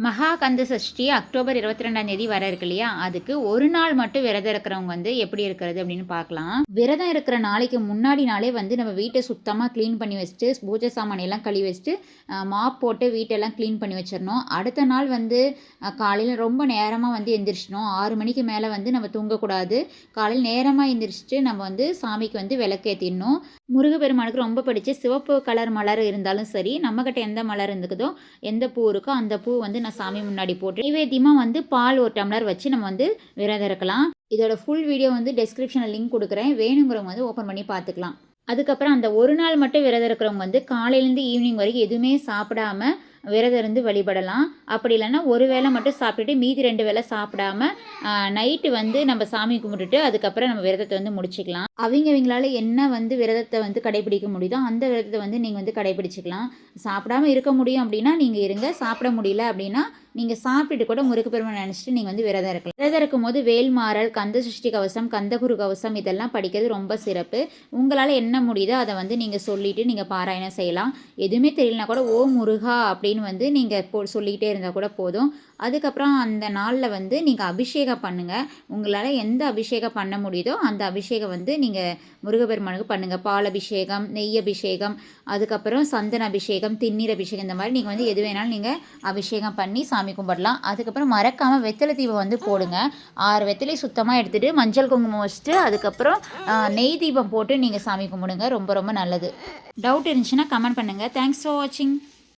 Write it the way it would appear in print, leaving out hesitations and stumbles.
மகா கந்த சஷ்டி அக்டோபர் 22ஆம் வர இருக்கு இல்லையா, அதுக்கு ஒரு நாள் மட்டும் விரதம் இருக்கிறவங்க எப்படி இருக்கிறது அப்படின்னு பார்க்கலாம். விரதம் இருக்கிற நாளைக்கு முன்னாடி நாளே நம்ம வீட்டை சுத்தமாக க்ளீன் பண்ணி வச்சுட்டு பூஜை சாமான் எல்லாம் கழுவி வச்சுட்டு மாப் போட்டு வீட்டெல்லாம் க்ளீன் பண்ணி வச்சிடணும். அடுத்த நாள் காலையில் ரொம்ப நேரமாக எந்திரிச்சிடணும். 6 மணிக்கு மேலே நம்ம தூங்கக்கூடாது. காலையில் நேரமாக எந்திரிச்சிட்டு நம்ம சாமிக்கு விளக்கேற்றிடணும். முருகப்பெருமானுக்கு ரொம்ப பிடிச்ச சிவப்பு கலர் மலர் இருந்தாலும் சரி, நம்மக்கிட்ட எந்த மலர் இருந்துக்குதோ எந்த பூ இருக்கோ அந்த பூ நான் சாமி முன்னாடி போட்டு நைவேத்தியமாக பால் ஒரு டம்ளர் வச்சு நம்ம விரதம் இருக்கலாம். இதோட ஃபுல் வீடியோ டெஸ்கிரிப்ஷனில் லிங்க் கொடுக்குறேன். வேணுங்கிறவங்க ஓப்பன் பண்ணி பார்த்துக்கலாம். அதுக்கப்புறம் அந்த ஒரு நாள் மட்டும் விரதம் இருக்கிறவங்க காலையிலேருந்து ஈவினிங் வரைக்கும் எதுவுமே சாப்பிடாம விரதம் இருந்து வழிபடலாம். அப்படி இல்லைன்னா ஒரு வேளை மட்டும் சாப்பிட்டுட்டு மீதி 2 வேளை சாப்பிடாம நைட்டு நம்ம சாமி கும்பிட்டுட்டு அதுக்கப்புறம் நம்ம விரதத்தை முடிச்சுக்கலாம். அவங்களால என்ன விரதத்தை கடைபிடிக்க முடியுதோ அந்த விரதத்தை நீங்கள் கடைபிடிச்சிக்கலாம். சாப்பிடாம இருக்க முடியும் அப்படின்னா நீங்கள் இருங்க. சாப்பிட முடியல அப்படின்னா நீங்கள் சாப்பிட்டுட்டு கூட முருகப்பெருமானை நினச்சிட்டு நீங்கள் விரதம் இருக்கலாம். விரதம் இருக்கும்போது வேல்மாறல், கந்த சஷ்டி கவசம், கந்தகுரு கவசம் இதெல்லாம் படிக்கிறது ரொம்ப சிறப்பு. உங்களால் என்ன முடியுதோ அதை நீங்கள் சொல்லிவிட்டு நீங்கள் பாராயணம் செய்யலாம். எதுவுமே தெரியலனா கூட ஓ முருகா அப்படின்னு நீங்கள் சொல்லிக்கிட்டே இருந்தால் கூட போதும். அதுக்கப்புறம் அந்த நாளில் நீங்கள் அபிஷேகம் பண்ணுங்கள். உங்களால் எந்த அபிஷேகம் பண்ண முடியுதோ அந்த அபிஷேகம் நீங்கள் முருகப்பெருமானுக்கு பண்ணுங்கள். பால் அபிஷேகம், நெய் அபிஷேகம், அதுக்கப்புறம் சந்தன அபிஷேகம், திண்ணீர் அபிஷேகம், இந்த மாதிரி நீங்கள் எது வேணாலும் நீங்கள் அபிஷேகம் பண்ணி சாமி கும்பிடலாம். அதுக்கப்புறம் மறக்காமல் வெத்தலை தீபம் போடுங்க. 6 வெத்தலை சுத்தமாக எடுத்துகிட்டு மஞ்சள் குங்குமம் வச்சுட்டு அதுக்கப்புறம் நெய் தீபம் போட்டு நீங்கள் சாமி கும்பிடுங்க. ரொம்ப ரொம்ப நல்லது. டவுட் இருந்துச்சுன்னா கமெண்ட் பண்ணுங்கள். தேங்க்ஸ் ஃபார் வாட்சிங்.